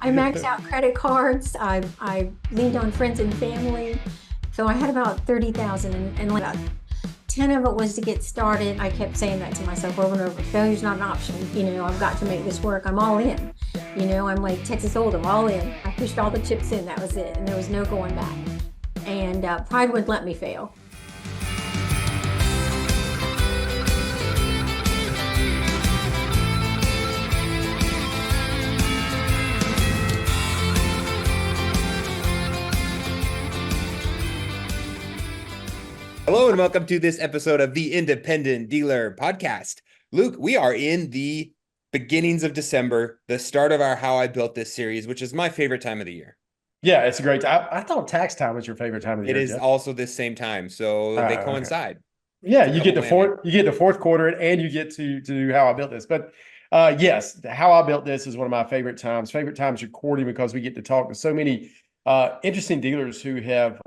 I maxed out credit cards. I leaned on friends and family. So I had about 30,000 and like about 10 of it was to get started. I kept saying that to myself over and over. Failure's not an option. I've got to make this work. I'm all in. I'm like Texas Hold'em, all in. I pushed all the chips in. That was it. And there was no going back. And pride wouldn't let me fail. Hello and welcome to this episode of the Independent Dealer Podcast. Luke, we are in the beginnings of December, the start of our How I Built This series, which is my favorite time of the year. Yeah, it's a great time. I thought tax time was your favorite time of the year. It is Jeff. also this same time, so they coincide. Okay. Yeah, you get the fourth quarter, and you get to do How I Built This. But yes, How I Built This is one of my favorite times. Favorite times recording because we get to talk to so many interesting dealers who have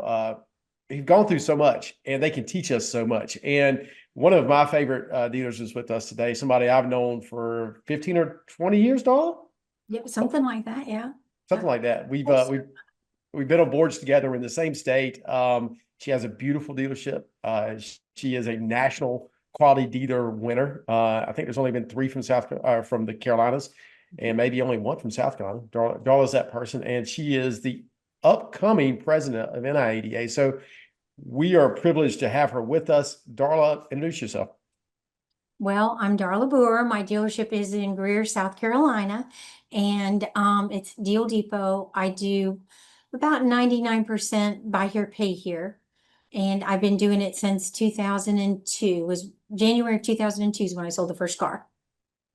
who've gone through so much, and they can teach us so much. And one of my favorite dealers is with us today. Somebody I've known for 15 or 20 years, Darla? Yep, something like that. Yeah. Something like that. We've been on boards together. We're in the same state. She has a beautiful dealership. She is a national quality dealer winner. I think there's only been 3 from the Carolinas, and maybe only 1 from South Carolina. Darla's that person, and she is the upcoming president of NIADA. So we are privileged to have her with us. Darla, introduce yourself. Well, I'm Darla Booher. My dealership is in Greer, South Carolina, and it's Deal Depot. I do about 99% buy here, pay here, and I've been doing it since 2002. It was January of 2002 is when I sold the first car.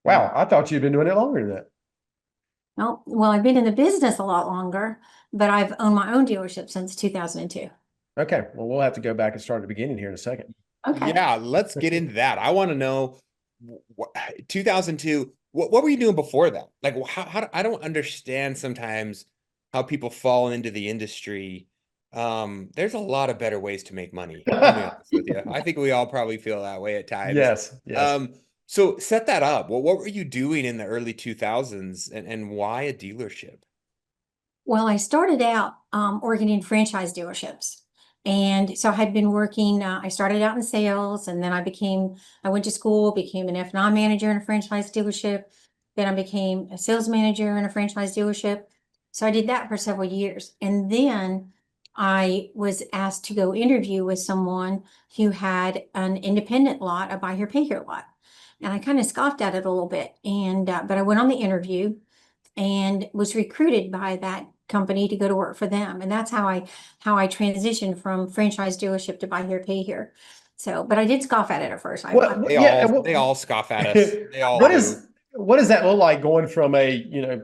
Wow, I thought you'd been doing it longer than that. Oh, well, I've been in the business a lot longer, but I've owned my own dealership since 2002. Okay, well, we'll have to go back and start at the beginning here in a second. Okay. Yeah, let's get into that. I want to know, 2002, what were you doing before that? Like, how I don't understand sometimes how people fall into the industry. There's a lot of better ways to make money. I'll be honest with you. I think we all probably feel that way at times. Yes. So set that up. Well, what were you doing in the early 2000s and why a dealership? Well, I started out working in franchise dealerships. And so I had been working, I started out in sales, and then I went to school, became an F&I manager in a franchise dealership. Then I became a sales manager in a franchise dealership. So I did that for several years. And then I was asked to go interview with someone who had an independent lot, a buy here, pay here lot. And I kind of scoffed at it a little bit. But I went on the interview and was recruited by that company to go to work for them. And that's how I transitioned from franchise dealership to buy here, pay here. So, but I did scoff at it at first. They all scoff at us. They all what does that look like going from a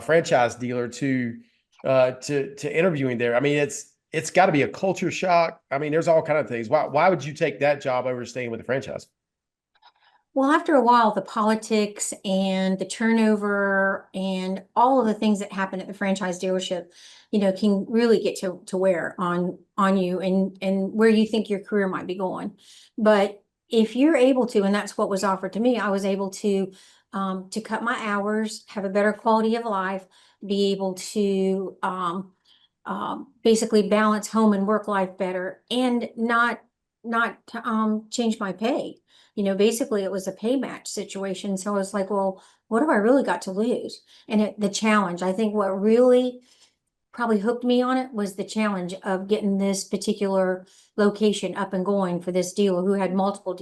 franchise dealer to interviewing there? I mean, it's got to be a culture shock. I mean, there's all kind of things. Why would you take that job over staying with the franchise? Well, after a while, the politics and the turnover and all of the things that happen at the franchise dealership, can really get to wear on you and where you think your career might be going. But if you're able to, and that's what was offered to me, I was able to cut my hours, have a better quality of life, be able to basically balance home and work life better, and not change my pay. Basically it was a pay match situation. So I was like, well, what have I really got to lose? And the challenge, I think what really probably hooked me on it was the challenge of getting this particular location up and going for this dealer who had multiple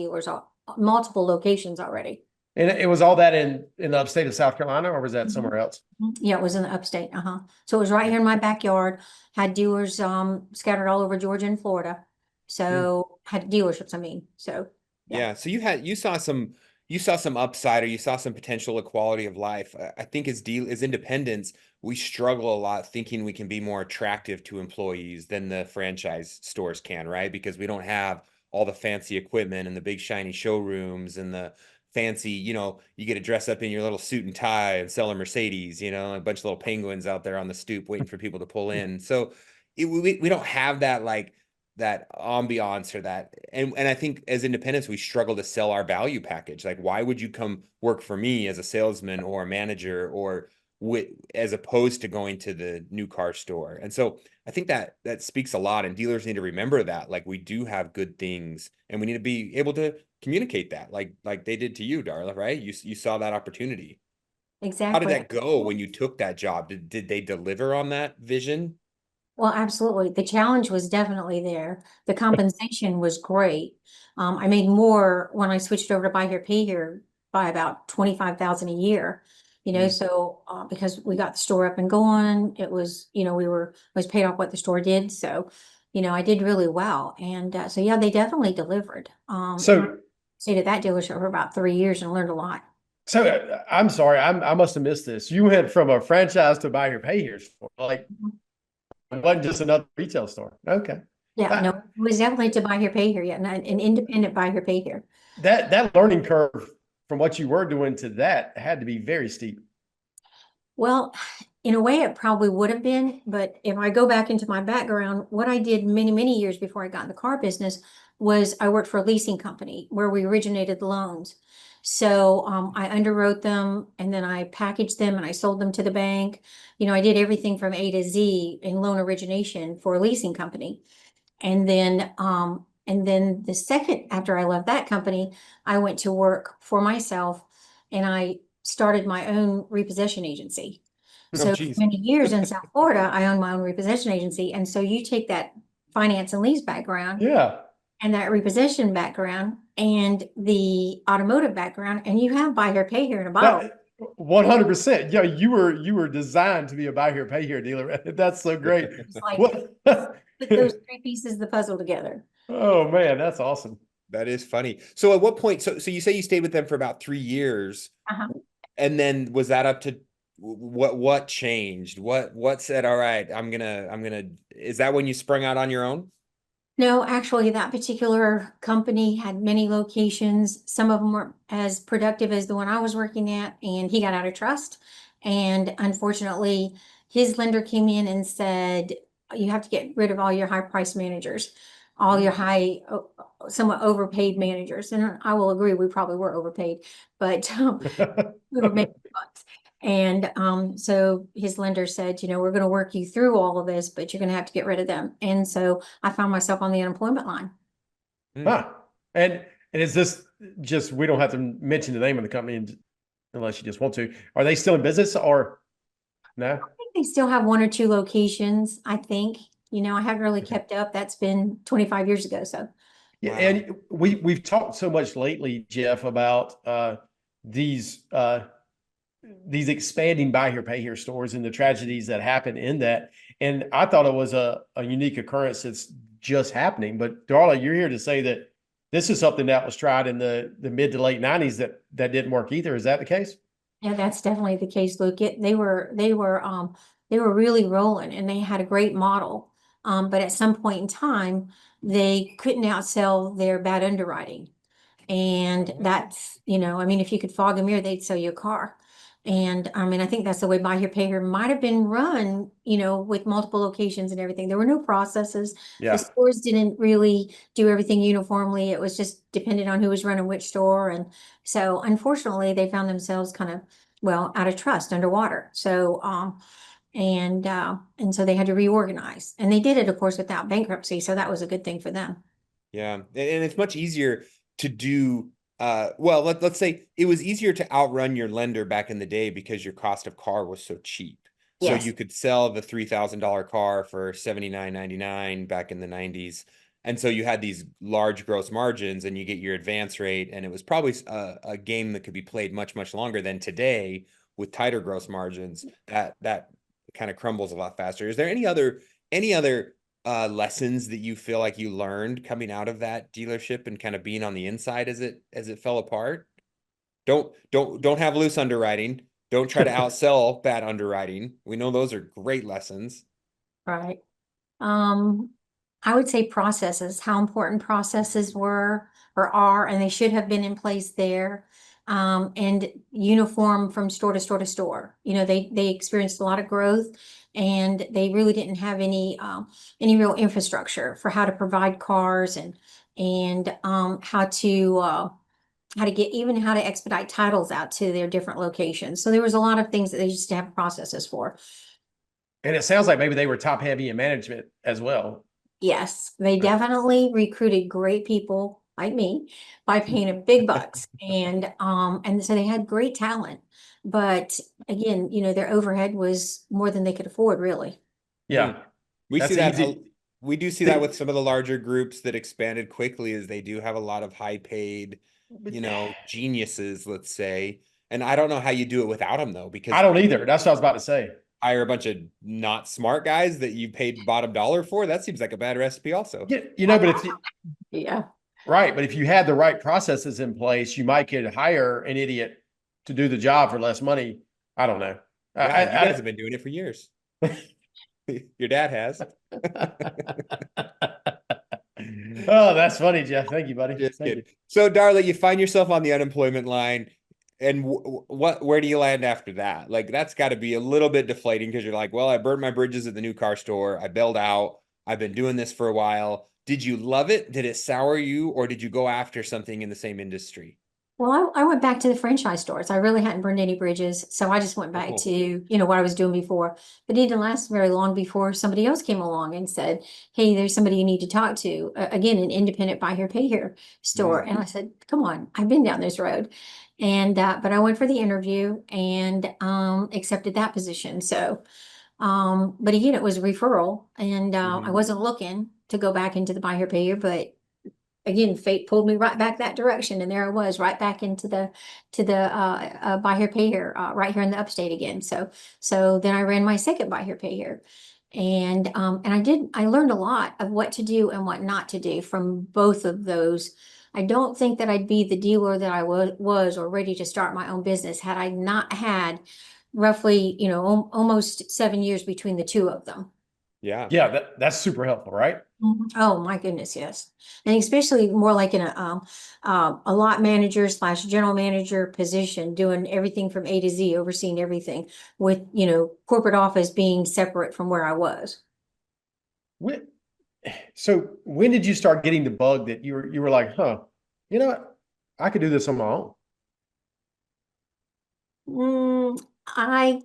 locations already. And it was all that in the upstate of South Carolina, or was that somewhere else? Yeah, it was in the upstate. So it was right here in my backyard, had dealers scattered all over Georgia and Florida. So had dealerships, so. Yeah. So you saw some upside, or you saw some potential equality of life. I think as independents, we struggle a lot thinking we can be more attractive to employees than the franchise stores can, right? Because we don't have all the fancy equipment and the big shiny showrooms and the fancy, you get to dress up in your little suit and tie and sell a Mercedes, a bunch of little penguins out there on the stoop waiting for people to pull in. So we don't have that ambiance or that. And I think as independents, we struggle to sell our value package. Like, why would you come work for me as a salesman or a manager or as opposed to going to the new car store. And so I think that speaks a lot, and dealers need to remember that, like, we do have good things and we need to be able to communicate that like they did to you, Darla, right? You saw that opportunity. How did Exactly. that go when you took that job? Did they deliver on that vision? Well, absolutely. The challenge was definitely there. The compensation was great. I made more when I switched over to buy here, pay here by about 25,000 a year. Mm. So because we got the store up and going, it was, was paid off what the store did. So, I did really well. And so yeah, they definitely delivered. And I So, stayed at that dealership for about 3 years and learned a lot. I'm sorry, I must have missed this. You went from a franchise to buy here, pay here store. Like, it wasn't just another retail store. Okay. Yeah, no, That it was definitely to buy here, pay here, yeah, and an independent buy here, pay here. that learning curve from what you were doing to that had to be very steep. Well, in a way, it probably would have been, but if I go back into my background, what I did many, many years before I got in the car business was I worked for a leasing company where we originated loans. So I underwrote them and then I packaged them and I sold them to the bank. I did everything from A to Z in loan origination for a leasing company. And then the second after I left that company, I went to work for myself and I started my own repossession agency. Oh, So for geez. many years in South Florida, I owned my own repossession agency. And so you take that finance and lease background Yeah. and that repossession background and the automotive background, and you have buy here, pay here in a bottle. That 100%. Yeah, you were designed to be a buy here, pay here dealer. That's so great. It's like What? put those three pieces of the puzzle together. Oh man, that's awesome. That is funny. So at what point, so you say you stayed with them for about 3 years, Uh-huh. and then was that up to what changed? What said, all right, is that when you sprung out on your own? No, actually, that particular company had many locations. Some of them weren't as productive as the one I was working at, and he got out of trust. And unfortunately, his lender came in and said, you have to get rid of all your high price managers, all your somewhat overpaid managers. And I will agree, we probably were overpaid, but we were making bucks. And so his lender said, we're going to work you through all of this, but you're going to have to get rid of them. And so I found myself on the unemployment line. Huh. And is this just, we don't have to mention the name of the company unless you just want to. Are they still in business or no? I think they still have one or two locations, I think. I haven't really kept up. That's been 25 years ago. So Yeah, Wow. and we've talked so much lately, Jeff, about these expanding buy here, pay here stores and the tragedies that happen in that. And I thought it was a unique occurrence that's just happening. But Darla, you're here to say that this is something that was tried in the mid to late 90s that didn't work either. Is that the case? yeah, that's definitely the case, Luke. They were really rolling and they had a great model. But at some point in time, they couldn't outsell their bad underwriting. And that's, if you could fog a mirror, they'd sell you a car. And I think that's the way Buy Here, Pay Here might have been run, with multiple locations and everything. There were no processes. The Yeah. stores didn't really do everything uniformly. It was just dependent on who was running which store. And so unfortunately, they found themselves kind of, well, out of trust, underwater. So, and so they had to reorganize. And they did it, of course, without bankruptcy. So that was a good thing for them. Yeah, and it's much easier to do. Well, let's say it was easier to outrun your lender back in the day because your cost of car was so cheap. So Yes. you could sell the $3,000 car for $79.99 back in the 90s. And so you had these large gross margins and you get your advance rate. And it was probably a game that could be played much, much longer than today with tighter gross margins. That kind of crumbles a lot faster. Is there any other lessons that you feel like you learned coming out of that dealership and kind of being on the inside as it fell apart? Don't have loose underwriting. Don't try to outsell bad underwriting. We know those are great lessons. Right. I would say processes, how important processes were or are, and they should have been in place there. And uniform from store to store to store. They experienced a lot of growth and they really didn't have any real infrastructure for how to provide cars and how to how to get, even how to expedite titles out to their different locations. So there was a lot of things that they used to have processes for. And it sounds like maybe they were top heavy in management as well. Yes, they definitely recruited great people like me by paying them big bucks. And so they had great talent. But again, their overhead was more than they could afford, really. Yeah. We That's see that. easy. We do see that with some of the larger groups that expanded quickly, as they do have a lot of high paid, geniuses, let's say. And I don't know how you do it without them though, because I don't either. That's what I was about to say. hire a bunch of not smart guys that you paid bottom dollar for. That seems like a bad recipe also. Yeah, but if you, Yeah. right, but if you had the right processes in place, you might could hire an idiot to do the job for less money. I don't know. Yeah, you guys have been doing it for years. Your dad has. Oh, that's funny, Jeff. Thank you, buddy. Just Thank kidding. So, Darla, you find yourself on the unemployment line, and where do you land after that? Like, that's got to be a little bit deflating, because you're like, well, I burned my bridges at the new car store. I bailed out. I've been doing this for a while. Did you love it? Did it sour you, or did you go after something in the same industry? Well, I went back to the franchise stores. I really hadn't burned any bridges. So I just went back to, what I was doing before. But it didn't last very long before somebody else came along and said, hey, there's somebody you need to talk to. Again, an independent buy here, pay here store. And I said, come on, I've been down this road. And but I went for the interview and accepted that position. So but again, it was a referral, and I wasn't looking to go back into the buy here, pay here, but again, fate pulled me right back that direction, and there I was, right back into the buy here, pay here, right here in the upstate again. So then I ran my second buy here, pay here, and I learned a lot of what to do and what not to do from both of those. I don't think that I'd be the dealer that I was or ready to start my own business had I not had roughly, almost 7 years between the two of them. Yeah. Yeah, that's super helpful, right? Oh my goodness, yes. And especially more like in a lot manager / general manager position, doing everything from A to Z, overseeing everything with, corporate office being separate from where I was. So when did you start getting the bug that you were like, you know what? I could do this on my own. I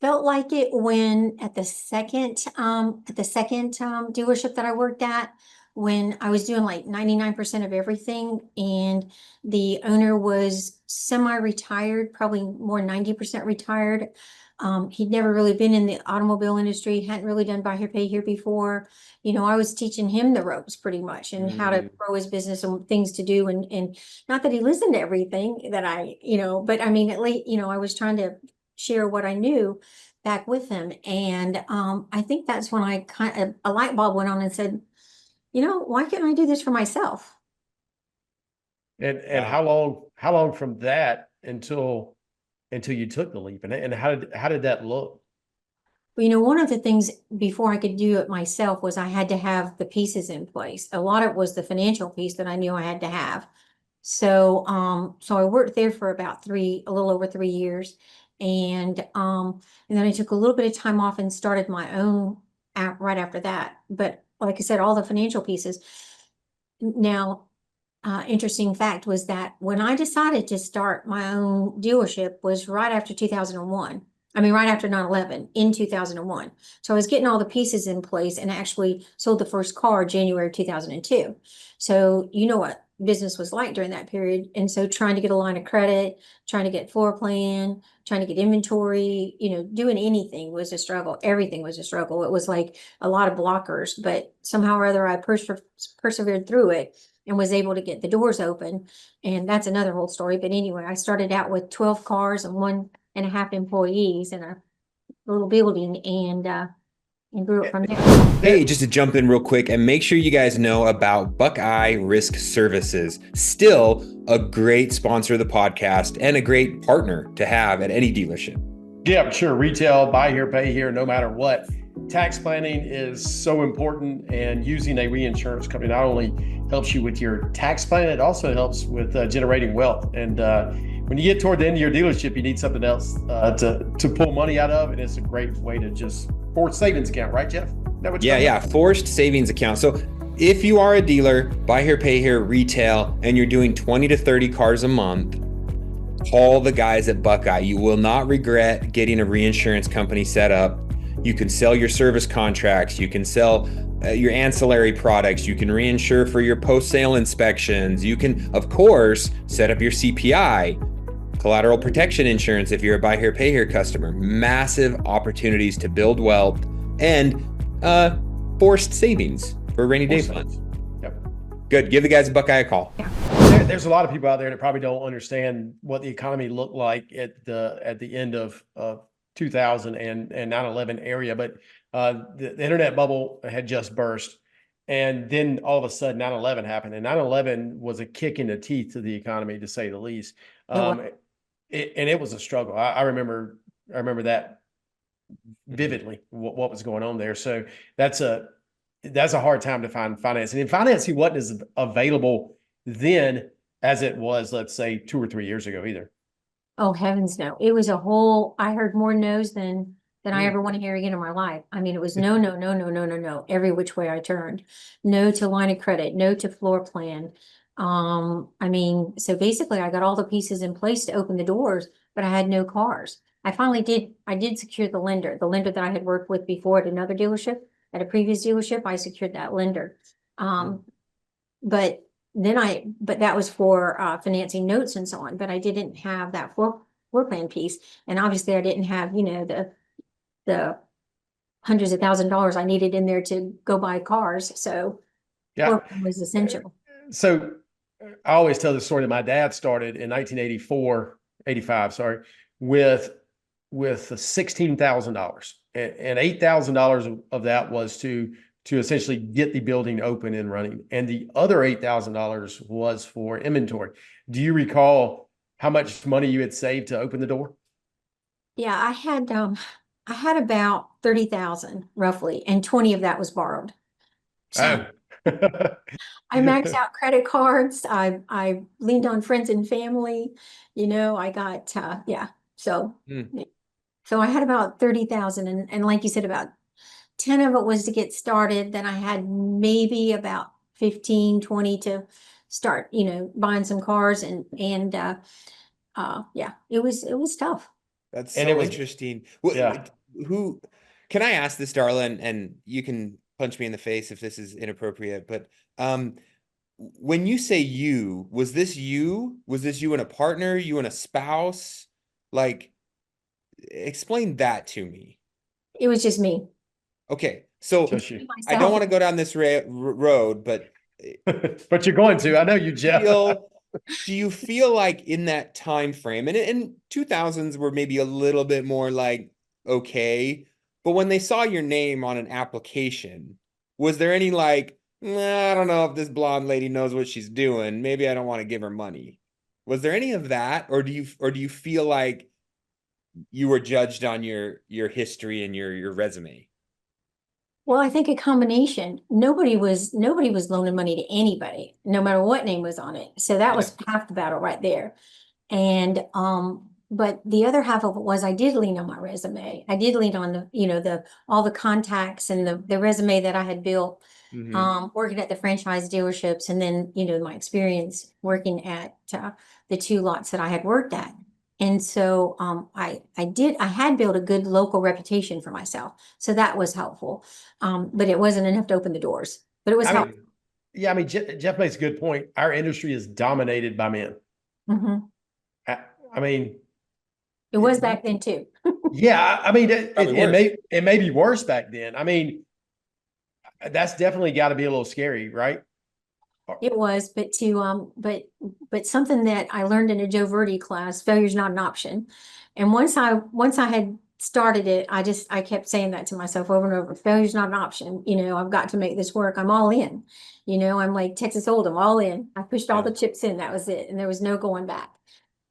felt like it when at the second dealership that I worked at, when I was doing like 99% of everything, and the owner was semi-retired, probably more 90% retired. He'd never really been in the automobile industry, hadn't really done buy here, pay here before. I was teaching him the ropes pretty much, and how to grow his business and things to do. And not that he listened to everything that but I mean, at least, I was trying to share what I knew back with him. And I think that's when I a light bulb went on and said, why can't I do this for myself? And how long from that until you took the leap, and how did that look? Well, one of the things before I could do it myself was I had to have the pieces in place. A lot of it was the financial piece that I knew I had to have. So I worked there for about a little over 3 years. And then I took a little bit of time off and started my own right after that. But like I said, all the financial pieces. Now, interesting fact was that when I decided to start my own dealership was right after 2001. I mean, right after 9/11 in 2001. So I was getting all the pieces in place and actually sold the first car January 2002. So you know what business was like during that period. And so trying to get a line of credit, trying to get floor plan, trying to get inventory, doing anything was a struggle. Everything was a struggle. It was like a lot of blockers, but somehow or other I persevered through it and was able to get the doors open. And that's another whole story. But anyway, I started out with 12 cars and 1.5 employees in a little building, and grew it from there. Hey, just to jump in real quick and make sure you guys know about Buckeye Risk Services. Still a great sponsor of the podcast and a great partner to have at any dealership. Yeah, sure. Retail, buy here, pay here, no matter what. Tax planning is so important, and using a reinsurance company not only helps you with your tax plan, it also helps with generating wealth. And when you get toward the end of your dealership, you need something else to pull money out of, and it's a great way to just forced savings account, right, Jeff? Yeah, forced savings account. So if you are a dealer, buy here, pay here, retail, and you're doing 20 to 30 cars a month, call the guys at Buckeye. You will not regret getting a reinsurance company set up. You can sell your service contracts. You can sell your ancillary products. You can reinsure for your post-sale inspections. You can, of course, set up your CPI, collateral protection insurance if you're a buy here, pay here customer. Massive opportunities to build wealth and forced savings for rainy day funds. Yep. Good. Give the guys at Buckeye a call. There's a lot of people out there that probably don't understand what the economy looked like at the end of 2000 and 9/11 area, but the internet bubble had just burst, and then all of a sudden 9/11 happened, and 9/11 was a kick in the teeth to the economy, to say the least. It was a struggle. I remember that vividly, what was going on there. So that's a hard time to find financing, and financing wasn't as available then as it was, let's say, 2 or 3 years ago either. Oh, heavens no. It was I heard more no's than I ever want to hear again in my life. I mean, it was no, no, no, no, no, no, no, every which way I turned. No to line of credit, no to floor plan. I mean, so basically I got all the pieces in place to open the doors, but I had no cars. I did secure the lender that I had worked with before at another dealership, at a previous dealership. I secured that lender. But that was for financing notes and so on, but I didn't have that floor plan piece. And obviously I didn't have, the hundreds of $1,000s I needed in there to go buy cars. So floor plan was essential. So I always tell the story that my dad started in 1985, sorry, with $16,000, and $8,000 of that was to essentially get the building open and running. And the other $8,000 was for inventory. Do you recall how much money you had saved to open the door? Yeah, I had about 30,000 roughly, and 20 of that was borrowed. So I maxed out credit cards. I leaned on friends and family. I got So I had about 30,000, and like you said, about 10 of it was to get started. Then I had maybe about 15, 20 to start, buying some cars, and it was tough. That's so interesting. Who can I ask this, Darla, and you can punch me in the face if this is inappropriate, but when you say you, was this you and a partner, you and a spouse? Like, explain that to me. It was just me. Okay, so I don't want to go down this road, but but you're going to. I know you, Jeff. Do you feel like in that time frame, and in 2000s were maybe a little bit more like okay, but when they saw your name on an application, was there any like, I don't know if this blonde lady knows what she's doing, maybe I don't want to give her money? Was there any of that, or do you feel like you were judged on your history and your resume? Well, I think a combination. Nobody was loaning money to anybody, no matter what name was on it. So that was half the battle right there. And but the other half of it was I did lean on my resume. I did lean on the all the contacts and the resume that I had built working at the franchise dealerships, and then my experience working at the 2 lots that I had worked at. And so I had built a good local reputation for myself. So that was helpful. But it wasn't enough to open the doors. But it was helpful. Yeah, I mean, Jeff makes a good point. Our industry is dominated by men. I mean, it was back then too. Yeah, I mean, it may be worse back then. I mean, that's definitely got to be a little scary, right? It was, but something that I learned in a Joe Verdi class: failure is not an option. And once I had started it, I kept saying that to myself over and over: failure is not an option. I've got to make this work. I'm all in. I'm like Texas Hold'em, all in. I pushed all the chips in. That was it, and there was no going back.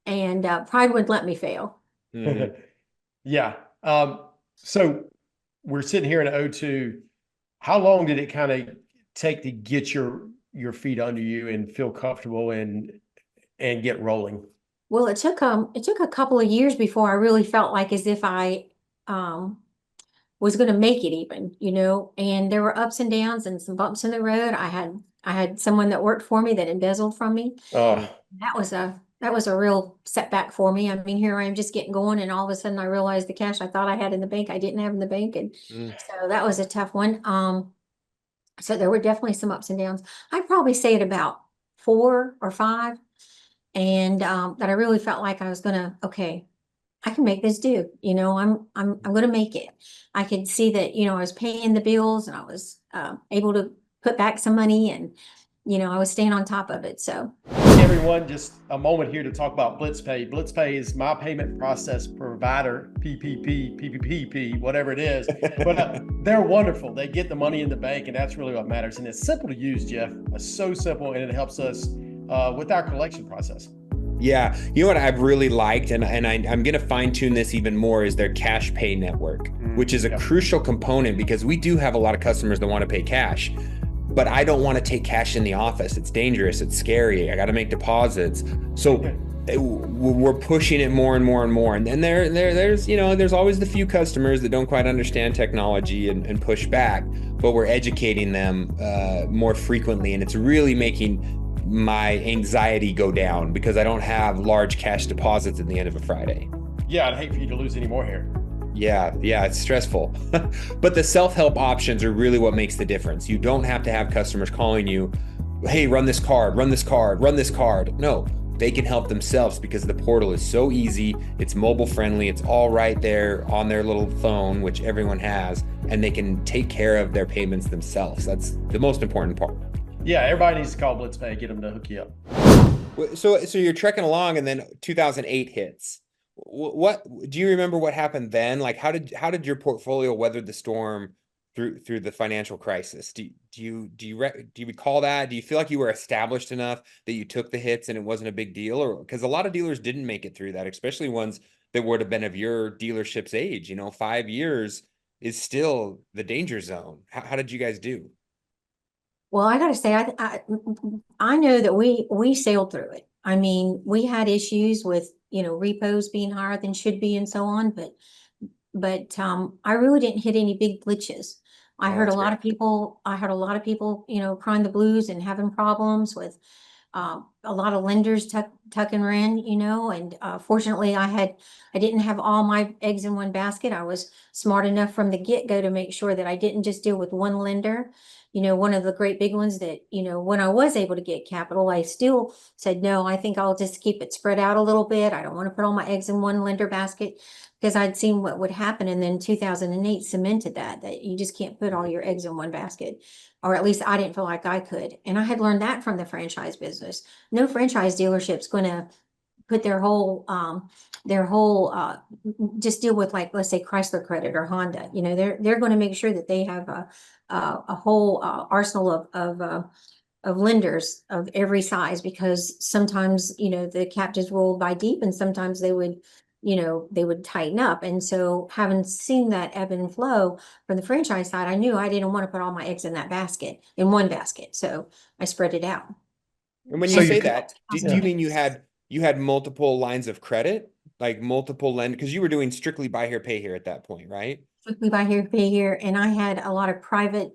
And pride wouldn't let me fail. Yeah. So we're sitting here in 2002. How long did it kind of take to get your feet under you and feel comfortable and get rolling? Well, it took a couple of years before I really felt like as if I was going to make it even, and there were ups and downs and some bumps in the road. I had someone that worked for me that embezzled from me. Oh, That was a real setback for me. I mean, here I am just getting going, and all of a sudden I realized the cash I thought I had in the bank, I didn't have in the bank. And Mm. so that was a tough one. So there were definitely some ups and downs. I'd probably say it about 4 or 5. And that I really felt like I was gonna, okay, I can make this do, I'm gonna make it. I could see that, I was paying the bills and I was able to put back some money, and I was staying on top of it. So everyone, just a moment here to talk about Blytzpay. Blytzpay is my payment process provider, PPP, whatever it is. But they're wonderful. They get the money in the bank, and that's really what matters. And it's simple to use, Jeff. It's so simple, and it helps us with our collection process. Yeah, you know what I've really liked, and I'm going to fine tune this even more, is their cash pay network, which is a crucial component, because we do have a lot of customers that want to pay cash, but I don't want to take cash in the office. It's dangerous. It's scary. I got to make deposits. So we're pushing it more and more and more. And then there's always the few customers that don't quite understand technology and push back, but we're educating them more frequently, and it's really making my anxiety go down, because I don't have large cash deposits at the end of a Friday. Yeah, I'd hate for you to lose any more here. Yeah, it's stressful. But the self-help options are really what makes the difference. You don't have to have customers calling you, hey, run this card, run this card, run this card. No, they can help themselves, because the portal is so easy. It's mobile friendly. It's all right there on their little phone, which everyone has, and they can take care of their payments themselves. That's the most important part. Yeah, everybody needs to call Blytzpay, get them to hook you up. So you're trekking along, and then 2008 hits. What do you remember what happened then? Like, how did your portfolio weather the storm through the financial crisis? Do you recall that? Do you feel like you were established enough that you took the hits and it wasn't a big deal? Or because a lot of dealers didn't make it through that, especially ones that would have been of your dealership's age. 5 years is still the danger zone. How did you guys do? well, I gotta say, I know that we sailed through it. I mean, we had issues with, repos being higher than should be and so on, but I really didn't hit any big glitches. I heard a That's lot great. of people, crying the blues and having problems with a lot of lenders tuck and ran, and fortunately I didn't have all my eggs in one basket. I was smart enough from the get-go to make sure that I didn't just deal with one lender. One of the great big ones that, when I was able to get capital, I still said, no, I think I'll just keep it spread out a little bit. I don't want to put all my eggs in one lender basket, because I'd seen what would happen. And then 2008 cemented that you just can't put all your eggs in one basket, or at least I didn't feel like I could. And I had learned that from the franchise business. No franchise dealership's going to put their whole just deal with, like, let's say Chrysler Credit or Honda. They're going to make sure that they have a whole arsenal of lenders of every size, because sometimes, the captives will buy deep, and sometimes they would tighten up. And so, having seen that ebb and flow from the franchise side, I knew I didn't want to put all my eggs in one basket. So I spread it out. And when So you you say could- that, do you mean you had multiple lines of credit, like multiple lend, because you were doing strictly buy here, pay here at that point, right? Strictly buy here, pay here, and I had a lot of private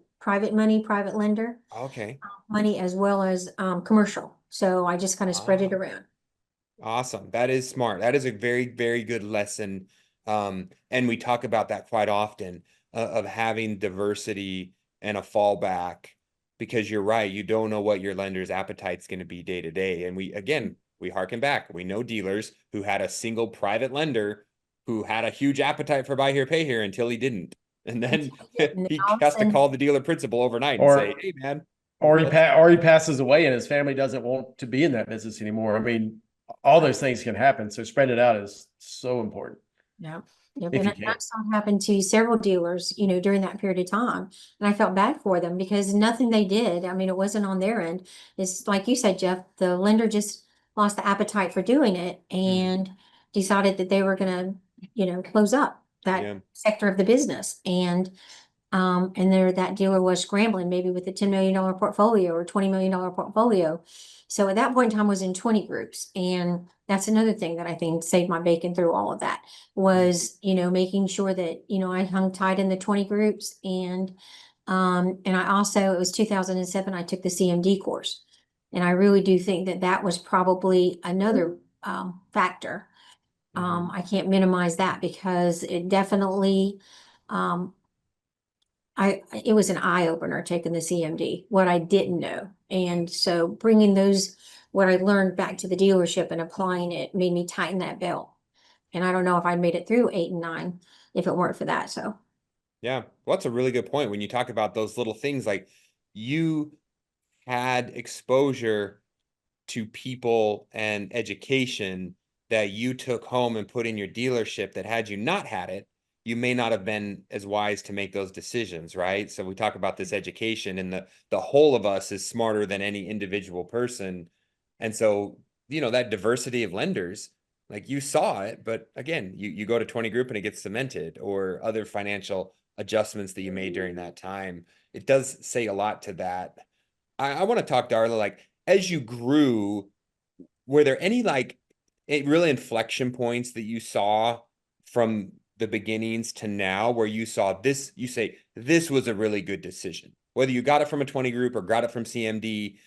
money, private lender Okay. money, as well as commercial. So I just kind of spread it Ah. around. Awesome. That is smart. That is a very, very good lesson. And we talk about that quite often, of having diversity and a fallback, because you're right. You don't know what your lender's appetite's going to be day to day. And we harken back. We know dealers who had a single private lender who had a huge appetite for buy here, pay here, until he didn't. And then And then he all of a has to sudden- call the dealer principal overnight and Or- say, hey, man. Or he passes away and his family doesn't want to be in that business anymore. I mean, all those things can happen. So spreading it out is so important. Yeah. Yep. If And you can. I saw it happen to several dealers, during that period of time. And I felt bad for them, because nothing they did, I mean, it wasn't on their end. It's like you said, Jeff, the lender just lost the appetite for doing it and decided that they were gonna, close up that Yeah. sector of the business. And there that dealer was scrambling, maybe with a $10 million portfolio or $20 million portfolio. So at that point in time, I was in 20 groups. And that's another thing that I think saved my bacon through all of that was, making sure that, I hung tight in the 20 groups. And I also, it was 2007, I took the CMD course. And I really do think that that was probably another factor. I can't minimize that because it definitely, it was an eye opener taking the CMD, what I didn't know. And so bringing what I learned back to the dealership and applying it made me tighten that belt. And I don't know if I'd made it through 8 and 9 if it weren't for that. So. Yeah, well, that's a really good point. When you talk about those little things, like you had exposure to people and education that you took home and put in your dealership that had you not had it, you may not have been as wise to make those decisions, right? So we talk about this education, and the whole of us is smarter than any individual person. And so, that diversity of lenders, like you saw it, but again, you go to 20 group and it gets cemented, or other financial adjustments that you made during that time. It does say a lot to that. I want to talk, Darla, like as you grew, were there any real inflection points that you saw from the beginnings to now where you saw this, you say, this was a really good decision, whether you got it from a 20 group or got it from CMD?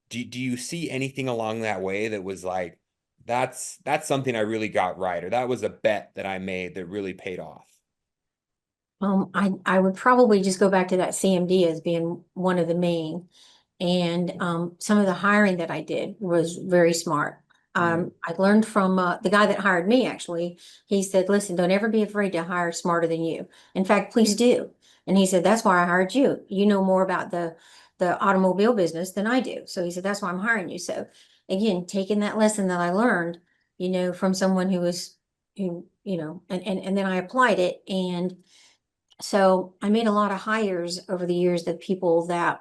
Do you see anything along that way that was like, that's something I really got right, or that was a bet that I made that really paid off? I would probably just go back to that CMD as being one of the main. And some of the hiring that I did was very smart. I learned from the guy that hired me, actually. He said, listen, don't ever be afraid to hire smarter than you. In fact, please do. And he said, that's why I hired you. You know more about the automobile business than I do. So he said, that's why I'm hiring you. So again, taking that lesson that I learned, from someone and then I applied it. And so I made a lot of hires over the years of people that,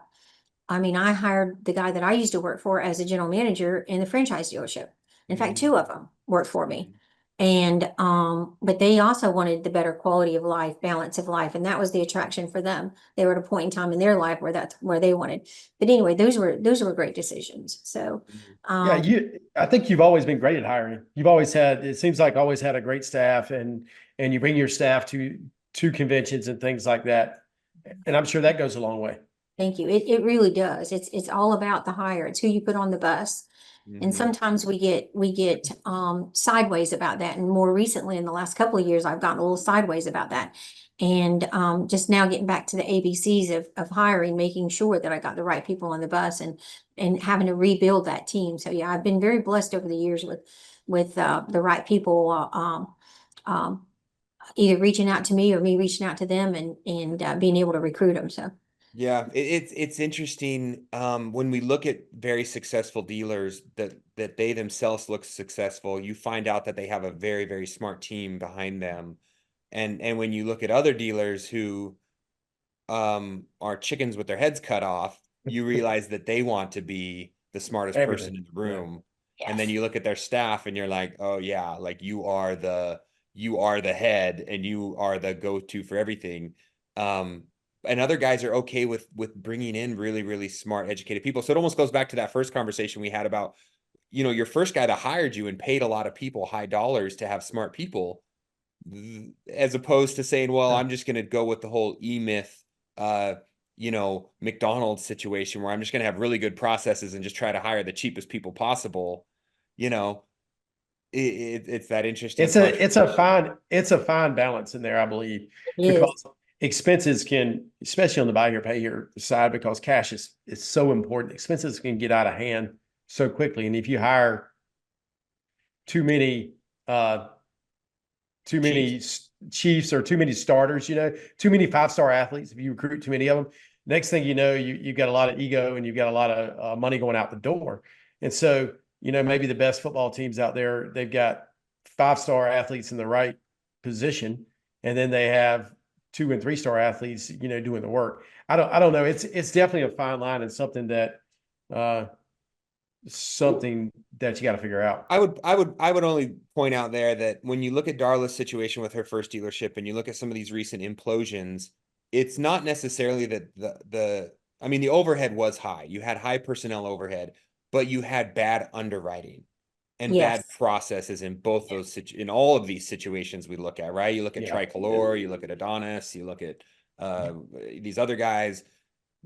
I hired the guy that I used to work for as a general manager in the franchise dealership. In fact, 2 of them worked for me. And, but they also wanted the better quality of life, balance of life. And that was the attraction for them. They were at a point in time in their life where that's where they wanted. But anyway, those were great decisions. So, Yeah, I think you've always been great at hiring. You've always had, it seems like always had a great staff, and you bring your staff to conventions and things like that. And I'm sure that goes a long way. thank you. It really does. It's all about the hire. It's who you put on the bus. And sometimes we get sideways about that. And more recently, in the last couple of years, I've gotten a little sideways about that. And just now getting back to the ABCs of hiring, making sure that I got the right people on the bus and having to rebuild that team. So yeah, I've been very blessed over the years with the right people either reaching out to me or me reaching out to them and being able to recruit them. So. Yeah, it's interesting when we look at very successful dealers that they themselves look successful. You find out that they have a very, very smart team behind them, and when you look at other dealers who are chickens with their heads cut off, you realize that they want to be the smartest person in the room. Yes. And then you look at their staff and you're like, oh yeah, like you are the head and you are the go-to for everything. And other guys are okay with bringing in really, really smart, educated people. So it almost goes back to that first conversation we had about, your first guy that hired you and paid a lot of people high dollars to have smart people, as opposed to saying, well, I'm just going to go with the whole E-Myth, McDonald's situation where I'm just going to have really good processes and just try to hire the cheapest people possible. It's that interesting. It's a fine balance in there, I believe, because expenses can, especially on the buy here, pay here side, because cash is so important. Expenses can get out of hand so quickly. And if you hire too many chiefs or too many starters, too many 5-star athletes, if you recruit too many of them, next thing you know, you've got a lot of ego and you've got a lot of money going out the door. And so, maybe the best football teams out there, they've got 5-star athletes in the right position, and then they have 2- and 3-star athletes, doing the work. I don't know. It's definitely a fine line and something that you got to figure out. I would only point out there that when you look at Darla's situation with her first dealership and you look at some of these recent implosions, it's not necessarily that the overhead was high. You had high personnel overhead, but you had bad underwriting and bad Yes. processes in both those in all of these situations we look at, right? You look at Yeah. Tricolor, you look at Adonis, you look at these other guys.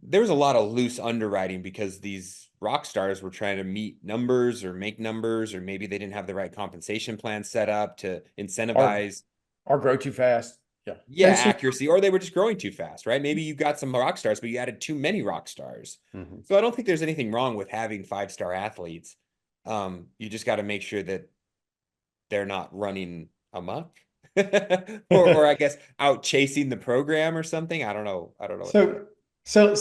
There was a lot of loose underwriting because these rock stars were trying to meet numbers or make numbers, or maybe they didn't have the right compensation plan set up to incentivize Or grow too fast. yeah, That's true. accuracy, or they were just growing too fast, right? Maybe you got some rock stars, but you added too many rock stars. Mhm. So I don't think there's anything wrong with having 5-star athletes. You just got to make sure that they're not running amok, or I guess out chasing the program or something. I don't know. I don't know. So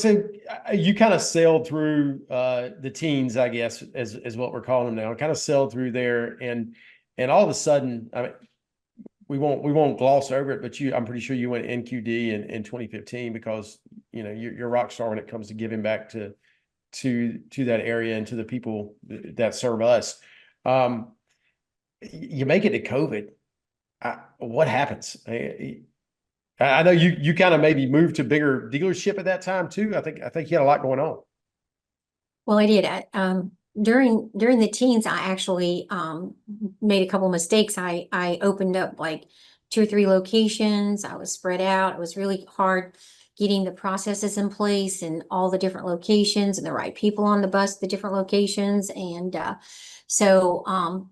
you kind of sailed through the teens, I guess, is what we're calling them now. Kind of sailed through there, and all of a sudden, I mean, we won't gloss over it, but I'm pretty sure you went NQD in 2015 because you're a rock star when it comes to giving back to that area and to the people that serve us. You make it to COVID. What happens? I know you kind of maybe moved to bigger dealership at that time too. I think you had a lot going on. Well, I did. During the teens, I actually made a couple mistakes. I opened up like 2 or 3 locations. I was spread out. It was really hard getting the processes in place and all the different locations and the right people on the bus, the different locations. And so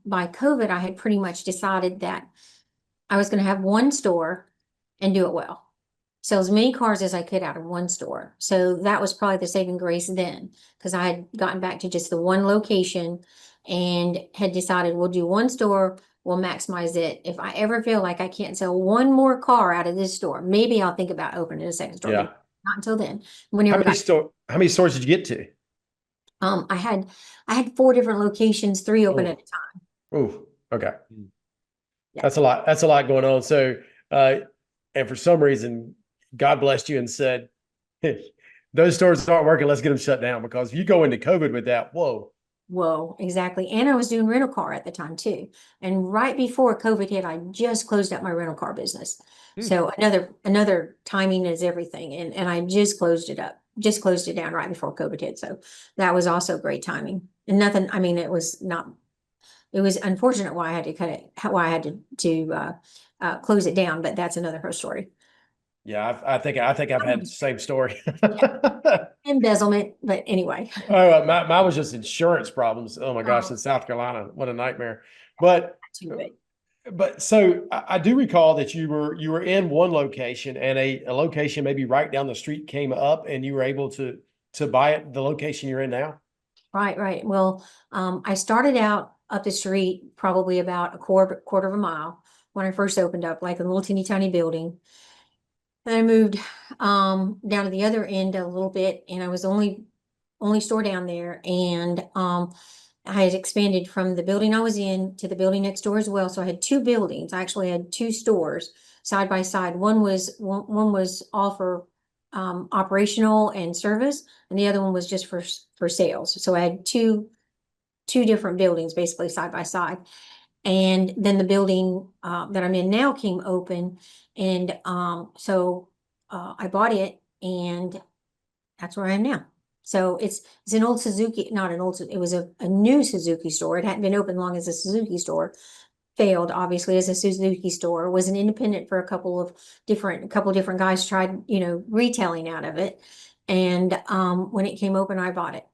by COVID, I had pretty much decided that I was going to have one store and do it well. Sell as many cars as I could out of one store. So that was probably the saving grace then, because I had gotten back to just the one location and had decided we'll do one store, we'll maximize it. If I ever feel like I can't sell one more car out of this store, maybe I'll think about opening a second store. Yeah. But not until then. How many stores did you get to? I had 4 different locations, 3 open at a time. Oh, okay. Yeah. That's a lot. That's a lot going on. So, and for some reason, God blessed you and said, hey, those stores aren't working. Let's get them shut down, because if you go into COVID with that, whoa. Whoa, exactly. And I was doing rental car at the time too. And right before COVID hit, I just closed out my rental car business. So another timing is everything. And I just closed it down right before COVID hit. So that was also great timing. And nothing, I mean, it was unfortunate why I had to cut it, why I had to close it down, but that's another whole story. Yeah, I think I've had the same story. Embezzlement, but anyway. Oh, mine was just insurance problems. Oh my gosh, in South Carolina, what a nightmare. But so I do recall that you were in one location, and a location maybe right down the street came up, and you were able to buy it, the location you're in now. Right. Well, I started out up the street, probably about a quarter of a mile when I first opened up, like a little teeny tiny building. And I moved down to the other end a little bit, and I was the only store down there. And I had expanded from the building I was in to the building next door as well. So I had 2 buildings. I actually had 2 stores side by side. One was all for operational and service, and the other one was just for sales. So I had two different buildings basically side by side. And then the building that I'm in now came open, and so I bought it, and that's where I am now. So it's an old Suzuki, not an old, it was a new Suzuki store. It hadn't been open long as a Suzuki store. Failed obviously as a Suzuki store. Was an independent for a couple of different guys tried, retailing out of it. And when it came open, I bought it.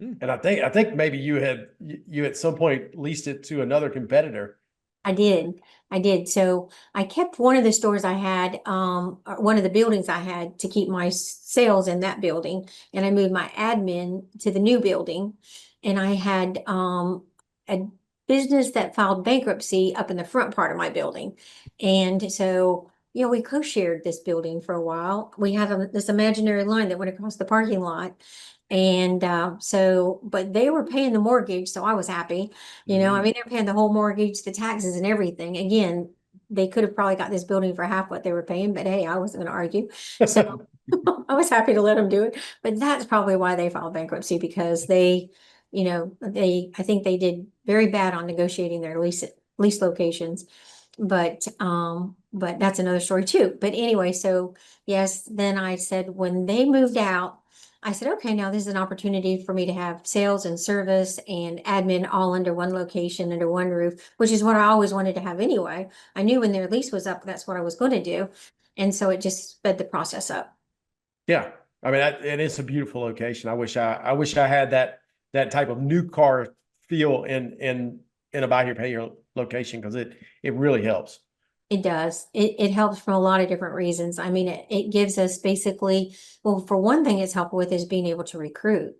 And I think maybe you at some point leased it to another competitor. I did. So I kept one of the stores I had, one of the buildings I had, to keep my sales in that building. And I moved my admin to the new building. And I had a business that filed bankruptcy up in the front part of my building. And so, we co-shared this building for a while. We had this imaginary line that went across the parking lot. And but they were paying the mortgage, so I was happy. I mean, they're paying the whole mortgage, the taxes and everything. Again, they could have probably got this building for half what they were paying, but hey, I wasn't going to argue. So I was happy to let them do it. But that's probably why they filed bankruptcy, because I think they did very bad on negotiating their lease locations. But that's another story too. But anyway, so yes, then I said when they moved out, I said, okay, now this is an opportunity for me to have sales and service and admin all under one location, under one roof, which is what I always wanted to have anyway. I knew when their lease was up, that's what I was going to do. And so it just sped the process up. Yeah. I mean, and it's a beautiful location. I wish I had that type of new car feel in a BHPH location, because it really helps. It does. It helps from a lot of different reasons. I mean, it gives us basically, well, for one thing it's helpful with is being able to recruit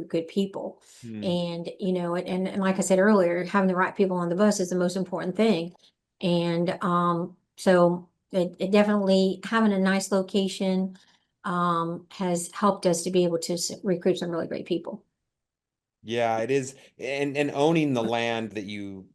good people. And, you know, and like I said earlier, having the right people on the bus is the most important thing. And so it definitely having a nice location has helped us to be able to recruit some really great people. Yeah, it is. And owning the land that you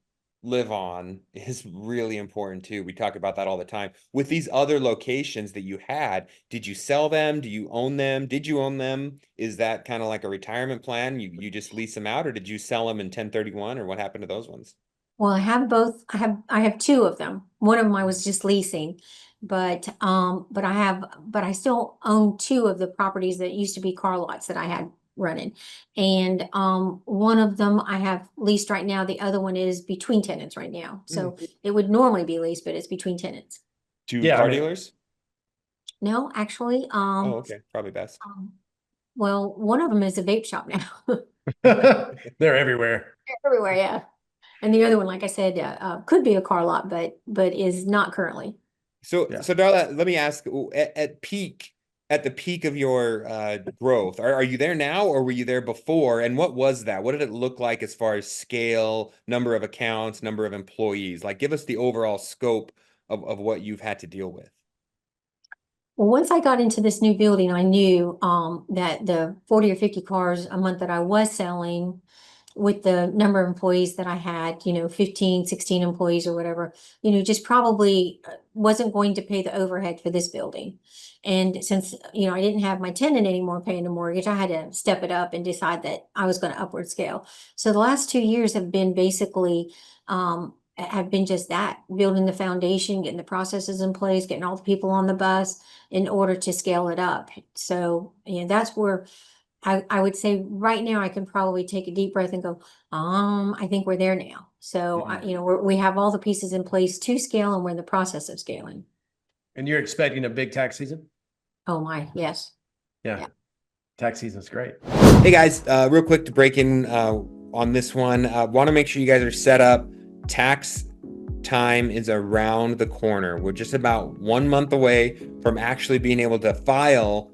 live on is really important too. We talk about that all the time. With these other locations that you had, did you sell them? Do you own them? Did you own them? Is that kind of like a retirement plan? You just lease them out, or did you sell them in 1031, or what happened to those ones? Well, I have both. I have two of them. One of them I was just leasing, but I still own two of the properties that used to be car lots that I had running. And one of them I have leased right now. The other one is between tenants right now. So it would normally be leased, but it's between tenants. To car dealers? No, actually, Oh, okay, probably best. well, one of them is a vape shop now. They're everywhere. Everywhere, yeah. And the other one, like I said, could be a car lot, but is not currently. So, Yeah. so Darla, let me ask, at the peak of your growth, are you there now, or were you there before? And what was that? What did it look like as far as scale, number of accounts, number of employees? Like, give us the overall scope of what you've had to deal with. Well, once I got into this new building, I knew that the 40 or 50 cars a month that I was selling, with the number of employees that I had, you know, 15, 16 employees or whatever, you know, just probably wasn't going to pay the overhead for this building. And since, you know, I didn't have my tenant anymore paying the mortgage, I had to step it up and decide that I was going to upward scale. So the last 2 years have been basically, have been just that, building the foundation, getting the processes in place, getting all the people on the bus in order to scale it up. So, you know, that's where I would say right now I can probably take a deep breath and go, I think we're there now. So, you know, we have all the pieces in place to scale, and we're in the process of scaling. And you're expecting a big tax season? Oh my, yes. Yeah. Tax season's great. Hey guys, real quick to break in on this one. Want to make sure you guys are set up. Tax time is around the corner. We're just about 1 month away from actually being able to file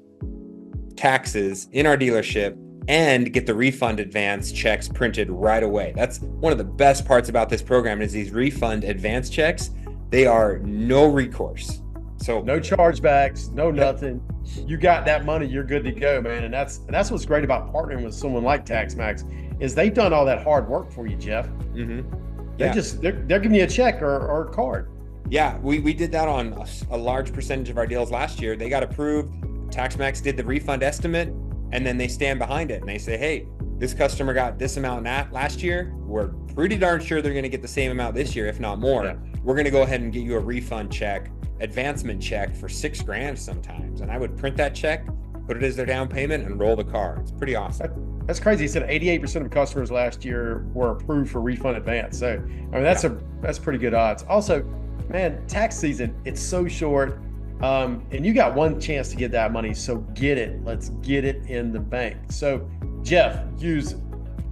taxes in our dealership and get the refund advance checks printed right away. That's one of the best parts about this program, is these refund advance checks. They are no recourse. So no chargebacks, no nothing. You got that money, you're good to go, man. And that's what's great about partnering with someone like TaxMax, is they've done all that hard work for you, Jeff. Yeah. They're giving you a check or a card. Yeah, we did that on a large percentage of our deals last year. They got approved. TaxMax did the refund estimate, and then they stand behind it and they say, hey, this customer got this amount last year. We're pretty darn sure they're going to get the same amount this year, if not more. Yeah. We're going to go ahead and get you a refund check, advancement check for $6,000 sometimes. And I would print that check, put it as their down payment, and roll the car. It's pretty awesome. That's crazy. He said 88% of customers last year were approved for refund advance. So, I mean, that's pretty good odds. Also, man, tax season, it's so short. And you got one chance to get that money, so get it. Let's get it in the bank. So, Jeff, use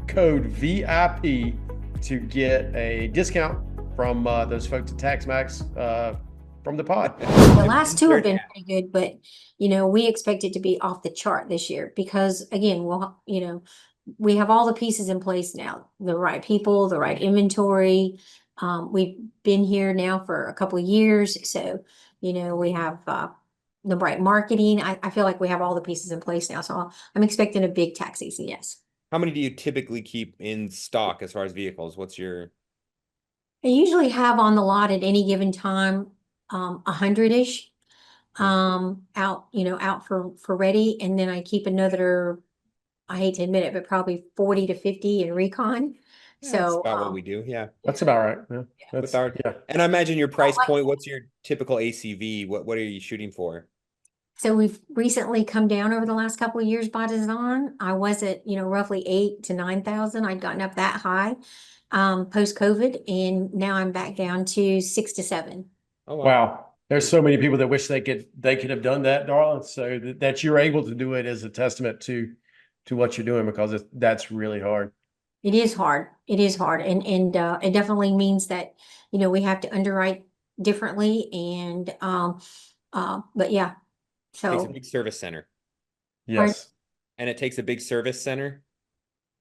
code VIP to get a discount from those folks at TaxMax from the pod. The last two have been pretty good, but you know, we expect it to be off the chart this year because, again, well, you know, we have all the pieces in place now, the right people, the right inventory. We've been here now for a couple of years, so you know, we have the right marketing. I feel like we have all the pieces in place now, so I'm expecting a big tax season. Yes. How many do you typically keep in stock as far as vehicles? What's your? I usually have on the lot at any given time 100-ish out, you know, out for ready, and then I keep another, I hate to admit it, but probably 40 to 50 in recon. Yeah, so that's about what we do. Yeah, that's about right. Yeah. That's and I imagine your price point. What's your typical ACV? What are you shooting for? So we've recently come down over the last couple of years by design. I was at, roughly 8 to 9,000. I'd gotten up that high, post-COVID, and now I'm back down to 6 to 7. Oh, wow. Wow. There's so many people that wish they could have done that, Darla. So that you're able to do it is a testament to what you're doing, because that's really hard. It is hard. It is hard. And it definitely means that, we have to underwrite differently and, but yeah, Takes a so. big service center. Yes. And it takes a big service center.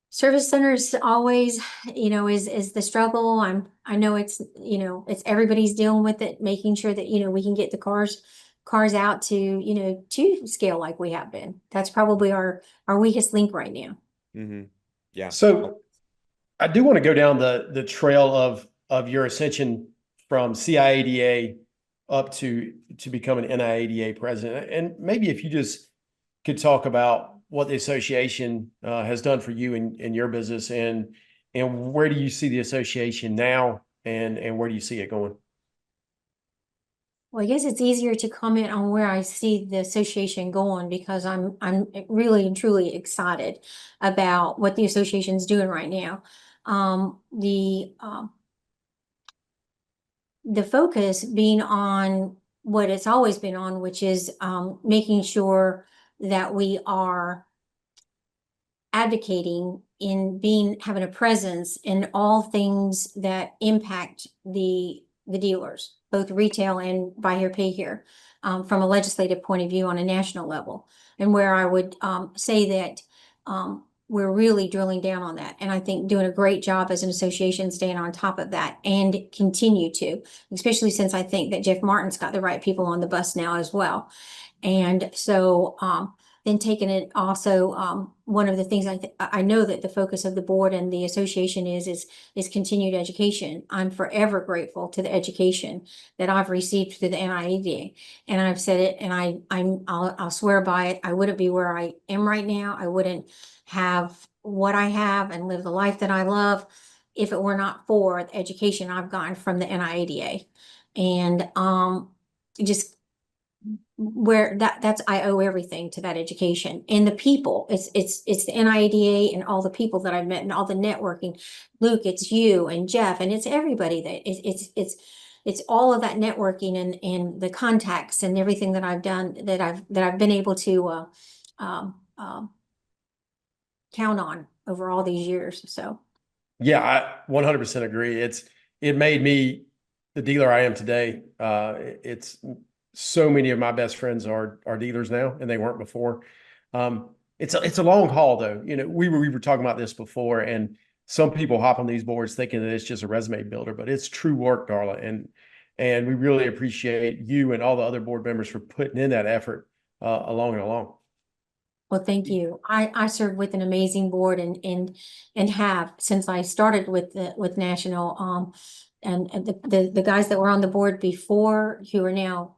Service centers always, is the struggle. I know it's, it's everybody's dealing with it, making sure that, we can get the cars out to scale like we have been. That's probably our weakest link right now. Mm-hmm. Yeah. So I do want to go down the trail of your ascension from CIADA up to become an NIADA president. And maybe if you just could talk about what the association has done for you in your business, and where do you see the association now, and where do you see it going? Well, I guess it's easier to comment on where I see the association going, because I'm really and truly excited about what the association's doing right now. The focus being on what it's always been on, which is making sure that we are advocating in having a presence in all things that impact the dealers, both retail and buy here, pay here, from a legislative point of view on a national level. And where I would say that we're really drilling down on that. And I think doing a great job as an association, staying on top of that and continue to, especially since I think that Jeff Martin's got the right people on the bus now as well. And so then taking it also, one of the things I know that the focus of the board and the association is continued education. I'm forever grateful to the education that I've received through the NIADA. And I've said it, and I'll swear by it. I wouldn't be where I am right now. I wouldn't have what I have and live the life that I love if it were not for the education I've gotten from the NIADA. And just where that's I owe everything to that education and the people. It's the NIADA and all the people that I've met and all the networking. Luke, it's you and Jeff, and it's everybody that it's all of that networking and the contacts and everything that I've done that I've been able to count on over all these years. So Yeah, I 100% agree. It made me the dealer I am today. It's so many of my best friends are dealers now, and they weren't before. It's a long haul though. We were talking about this before, and some people hop on these boards thinking that it's just a resume builder, but it's true work, Darla. And we really appreciate you and all the other board members for putting in that effort along and along. well, thank you. I serve with an amazing board and have since I started with National, and the guys that were on the board before, who are now,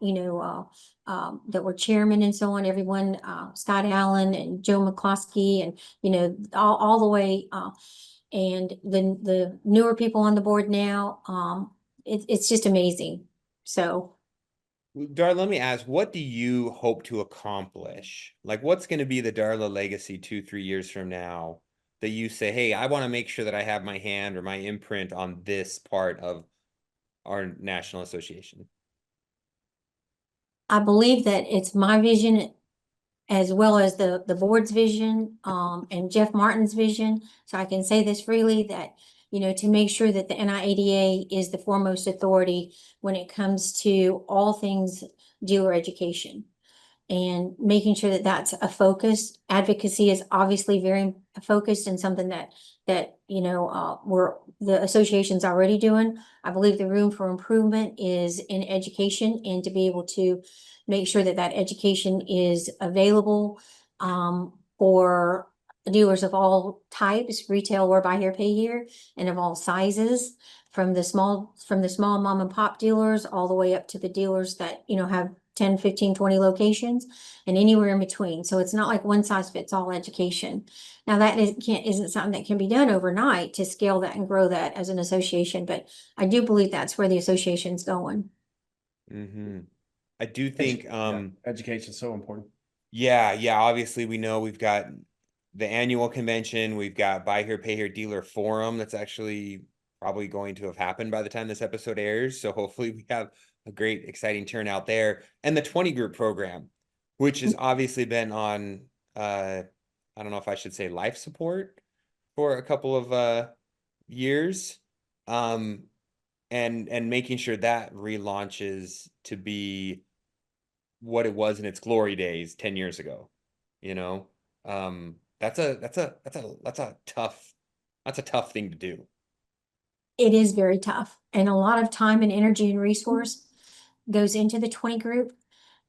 that were chairman and so on, everyone, Scott Allen and Joe McCloskey, and, all the way, and the newer people on the board now, it's just amazing. So. Darla, let me ask, what do you hope to accomplish? Like, what's going to be the Darla legacy 2-3 years from now that you say, hey, I want to make sure that I have my hand or my imprint on this part of our national association? I believe that it's my vision as well as the board's vision, and Jeff Martin's vision. So I can say this freely that, to make sure that the NIADA is the foremost authority when it comes to all things dealer education. And making sure that that's a focus. Advocacy is obviously very focused and something that the association's already doing. I believe the room for improvement is in education, and to be able to make sure that that education is available for dealers of all types, retail or buy here, pay here, and of all sizes, from the small mom and pop dealers all the way up to the dealers that have 10, 15, 20 locations, and anywhere in between. So it's not like one size fits all education. Now that isn't something that can be done overnight to scale that and grow that as an association, but I do believe that's where the association's going. Mm-hmm. I do think, education is so important. yeah, obviously we know we've got the annual convention, we've got Buy Here, Pay Here Dealer Forum that's actually probably going to have happened by the time this episode airs. So hopefully we have a great, exciting turnout there. And the 20 group program, which has obviously been on, I don't know if I should say life support for a couple of years. And making sure that relaunches to be what it was in its glory days 10 years ago. You know, that's a tough thing to do. It is very tough, and a lot of time and energy and resource goes into the 20 group.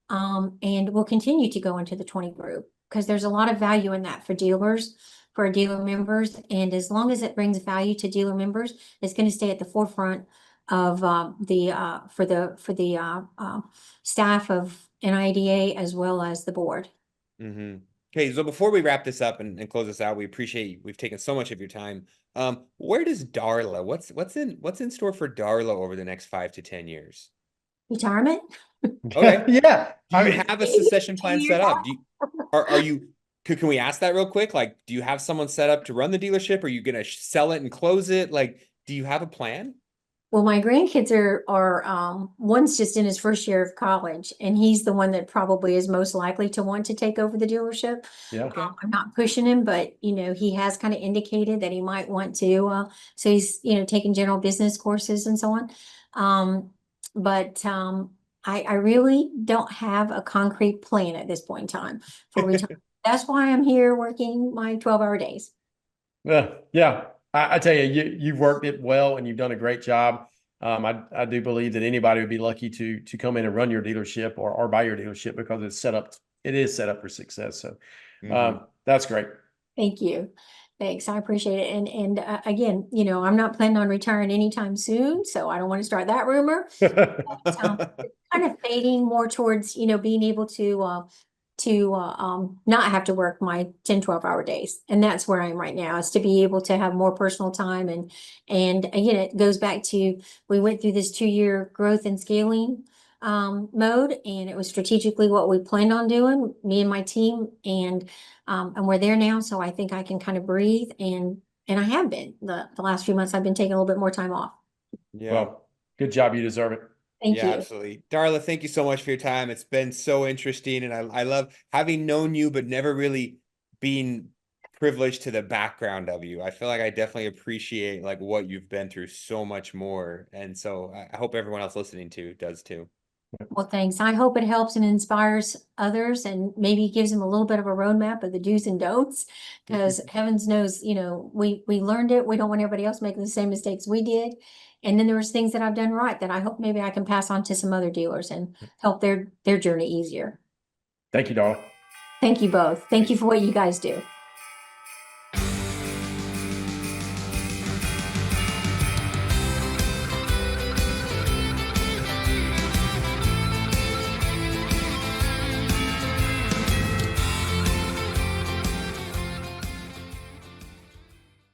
And will continue to go into the 20 group because there's a lot of value in that for dealers, for our dealer members. And as long as it brings value to dealer members, it's going to stay at the forefront of for the staff of NIADA as well as the board. Mm-hmm. Okay, so before we wrap this up and close this out, we appreciate we've taken so much of your time. Where does Darla, what's in store for Darla over the next 5 to 10 years? Retirement. Okay. Yeah. Do you have a succession plan set up? Can we ask that real quick? Like, do you have someone set up to run the dealership? Are you gonna sell it and close it? Like, do you have a plan? Well, my grandkids are one's just in his first year of college, and he's the one that probably is most likely to want to take over the dealership. Yeah. Okay. I'm not pushing him, but he has kind of indicated that he might want to. So he's taking general business courses and so on. But I really don't have a concrete plan at this point in time for retirement. That's why I'm here working my 12-hour days. Yeah. I tell you, you've worked it well and you've done a great job. I do believe that anybody would be lucky to come in and run your dealership or buy your dealership because it is set up for success. So that's great. Thank you. Thanks. I appreciate it. And again, I'm not planning on retiring anytime soon, so I don't want to start that rumor. But, it's kind of fading more towards, being able to not have to work my 10-12 hour days. And that's where I am right now, is to be able to have more personal time. And again, it goes back to, we went through this 2-year growth and scaling mode, and it was strategically what we planned on doing, me and my team, and we're there now. So I think I can kind of breathe, and I have been the last few months. I've been taking a little bit more time off. Yeah. Well, good job. You deserve it. Thank you. Absolutely. Darla, thank you so much for your time. It's been so interesting, and I love having known you, but never really being privileged to the background of you. I feel like I definitely appreciate like what you've been through so much more. And so I hope everyone else listening to does too. Well, thanks. I hope it helps and inspires others, and maybe gives them a little bit of a roadmap of the do's and don'ts, because heavens knows, we learned it. We don't want everybody else making the same mistakes we did. And then there was things that I've done right that I hope maybe I can pass on to some other dealers and help their journey easier. Thank you, Darla. Thank you both. Thank you for what you guys do.